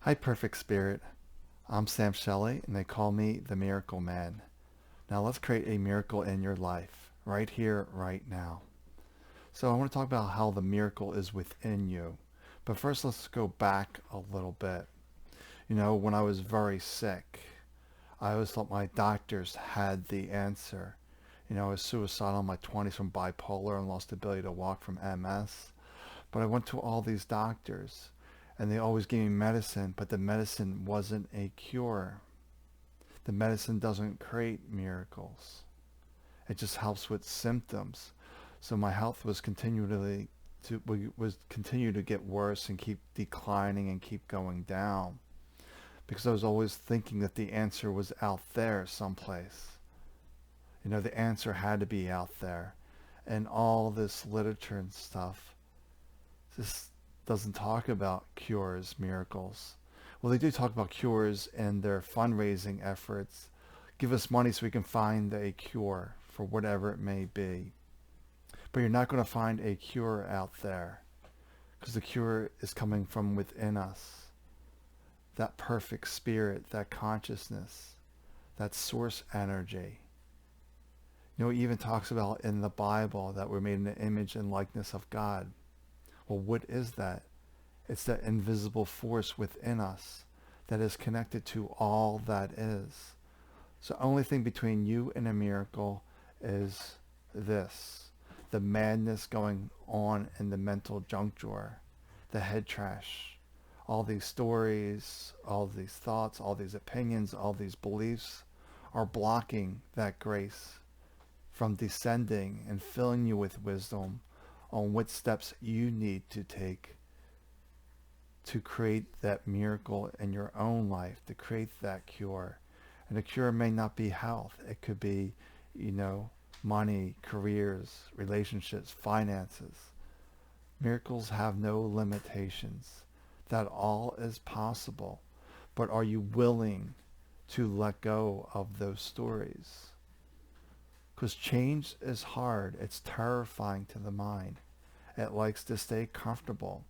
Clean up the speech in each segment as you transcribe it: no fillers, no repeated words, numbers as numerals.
Hi, Perfect Spirit. I'm Sam Shelley, and they call me the Miracle Man. Now, let's create a miracle in your life, right here, right now. So, I want to talk about how the miracle is within you. But first, let's go back a little bit. When I was very sick, I always thought my doctors had the answer. I was suicidal in my 20s from bipolar and lost the ability to walk from MS. But I went to all these doctors, and they always gave me medicine, but the medicine wasn't a cure. The medicine doesn't create miracles. It just helps with symptoms. So my health was continue to get worse and keep declining and keep going down because I was always thinking that the answer was out there someplace. The answer had to be out there. And all this literature and stuff just doesn't talk about cures, miracles. Well, they do talk about cures in their fundraising efforts. Give us money so we can find a cure for whatever it may be. But you're not going to find a cure out there because the cure is coming from within us. That perfect spirit, that consciousness, that source energy. It even talks about in the Bible that we're made in the image and likeness of God. Well, what is that? It's that invisible force within us that is connected to all that is. So the only thing between you and a miracle is this. The madness going on in the mental junk drawer. The head trash. All these stories, all these thoughts, all these opinions, all these beliefs are blocking that grace from descending and filling you with wisdom on what steps you need to take to create that miracle in your own life, to create that cure. And the cure may not be health. It could be, money, careers, relationships, finances. Miracles have no limitations. That all is possible. But are you willing to let go of those stories? Because change is hard. It's terrifying to the mind. It likes to stay comfortable.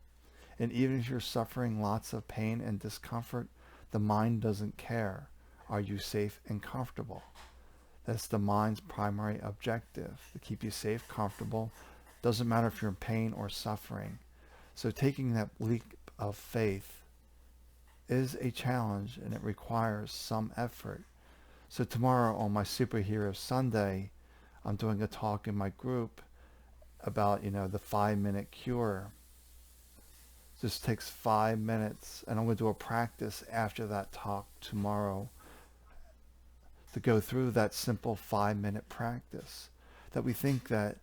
And even if you're suffering lots of pain and discomfort, the mind doesn't care. Are you safe and comfortable? That's the mind's primary objective, to keep you safe, comfortable. Doesn't matter if you're in pain or suffering. So taking that leap of faith is a challenge and it requires some effort. So tomorrow on my Superhero Sunday, I'm doing a talk in my group about, the 5-minute cure. Just takes 5 minutes, and I'm going to do a practice after that talk tomorrow to go through that simple 5-minute practice. That we think that,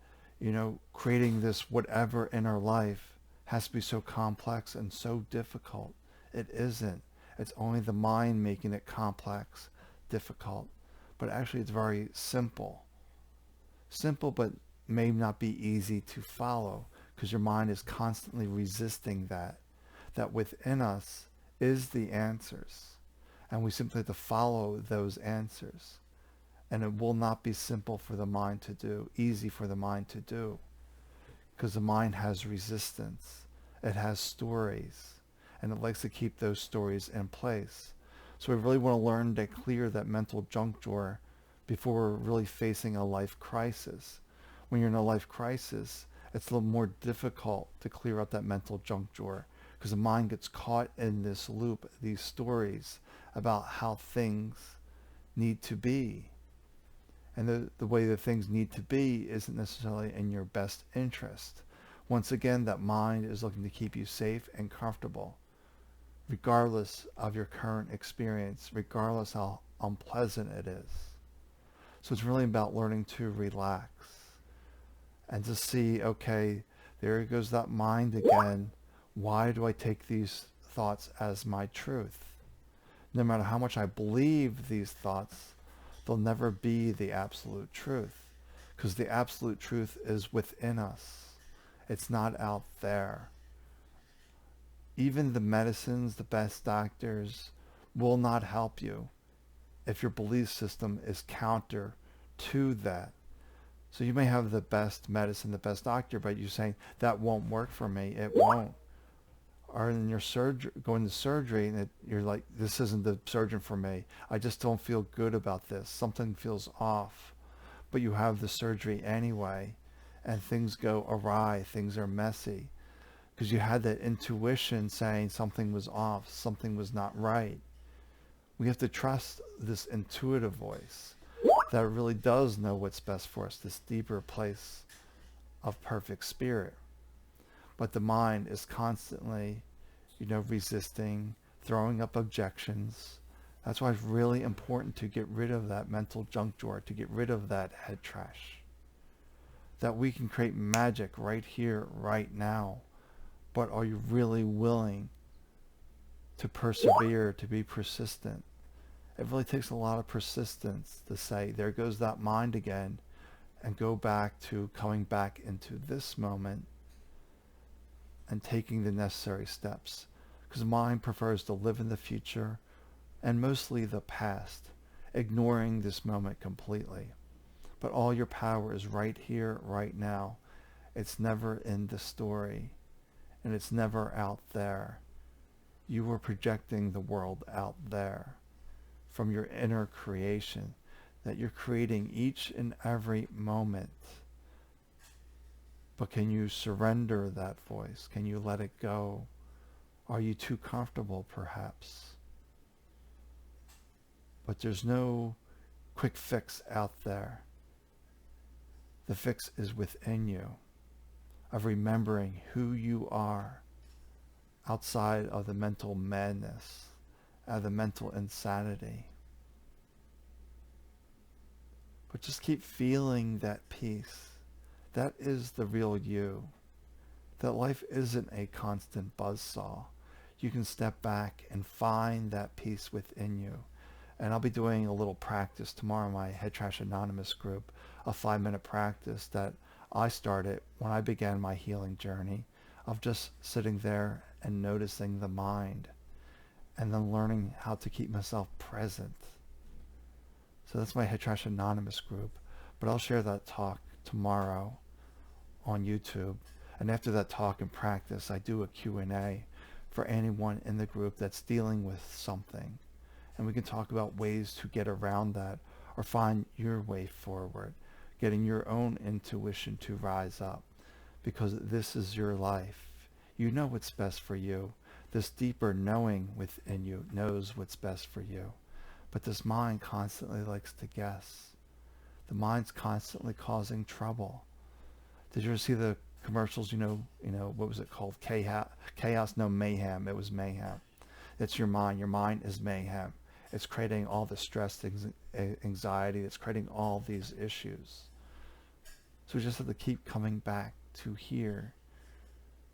creating this whatever in our life has to be so complex and so difficult. It isn't. It's only the mind making it complex, difficult. But actually it's very simple. Simple, but may not be easy to follow because your mind is constantly resisting that within us is the answers. And we simply have to follow those answers. And it will not be simple for the mind to do, easy for the mind to do. Because the mind has resistance. It has stories. And it likes to keep those stories in place. So we really want to learn to clear that mental junk drawer before we're really facing a life crisis. When you're in a life crisis, it's a little more difficult to clear out that mental junk drawer because the mind gets caught in this loop, these stories about how things need to be. And the way that things need to be isn't necessarily in your best interest. Once again, that mind is looking to keep you safe and comfortable, regardless of your current experience, regardless how unpleasant it is. So it's really about learning to relax and to see, okay, there goes that mind again. Why do I take these thoughts as my truth? No matter how much I believe these thoughts, they'll never be the absolute truth because the absolute truth is within us. It's not out there. Even the medicines, the best doctors will not help you if your belief system is counter to that. So you may have the best medicine, the best doctor, but you're saying that won't work for me. It won't. are in your surgery, going to surgery, and you're like, this isn't the surgeon for me. I just don't feel good about this. Something feels off. But you have the surgery anyway, and things go awry. Things are messy because you had that intuition saying something was off, something was not right. We have to trust this intuitive voice that really does know what's best for us, this deeper place of perfect spirit. But the mind is constantly, resisting, throwing up objections. That's why it's really important to get rid of that mental junk drawer, to get rid of that head trash. That we can create magic right here, right now. But are you really willing to persevere, to be persistent? It really takes a lot of persistence to say, there goes that mind again, and go back to coming back into this moment and taking the necessary steps. Because mind prefers to live in the future and mostly the past, ignoring this moment completely. But all your power is right here, right now. It's never in the story, and it's never out there. You were projecting the world out there from your inner creation that you're creating each and every moment. But can you surrender that voice? Can you let it go? Are you too comfortable, perhaps? But there's no quick fix out there. The fix is within you, of remembering who you are outside of the mental madness, of the mental insanity. But just keep feeling that peace. That is the real you. That life isn't a constant buzzsaw. You can step back and find that peace within you. And I'll be doing a little practice tomorrow in my Head Trash Anonymous group, a 5-minute practice that I started when I began my healing journey of just sitting there and noticing the mind and then learning how to keep myself present. So that's my Head Trash Anonymous group. But I'll share that talk tomorrow on YouTube. And after that talk and practice, I do a Q&A for anyone in the group that's dealing with something. And we can talk about ways to get around that or find your way forward, getting your own intuition to rise up, because this is your life. You know what's best for you. This deeper knowing within you knows what's best for you. But this mind constantly likes to guess. The mind's constantly causing trouble. Did you ever see the commercials, what was it called? Chaos, no, mayhem. It was mayhem. It's your mind. Your mind is mayhem. It's creating all the stress, anxiety. It's creating all these issues. So we just have to keep coming back to here,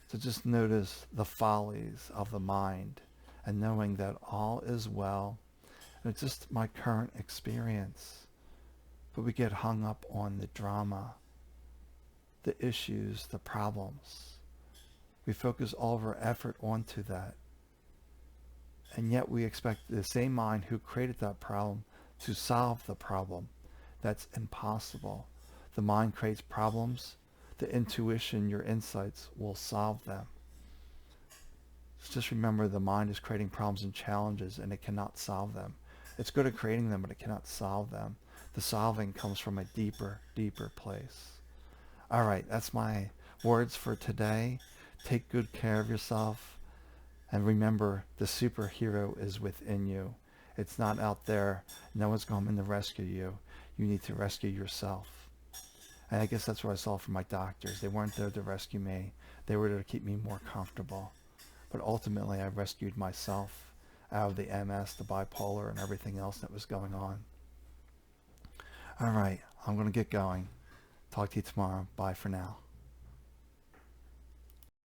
to just notice the follies of the mind and knowing that all is well. And it's just my current experience. But we get hung up on the drama, the issues, the problems. We focus all of our effort onto that. And yet we expect the same mind who created that problem to solve the problem. That's impossible. The mind creates problems. The intuition, your insights will solve them. So just remember, the mind is creating problems and challenges, and it cannot solve them. It's good at creating them, but it cannot solve them. The solving comes from a deeper, deeper place. All right, that's my words for today. Take good care of yourself. And remember, the superhero is within you. It's not out there. No one's coming to rescue you. You need to rescue yourself. And I guess that's what I saw from my doctors. They weren't there to rescue me. They were there to keep me more comfortable. But ultimately, I rescued myself out of the MS, the bipolar, and everything else that was going on. All right, I'm going to get going. Talk to you tomorrow. Bye for now.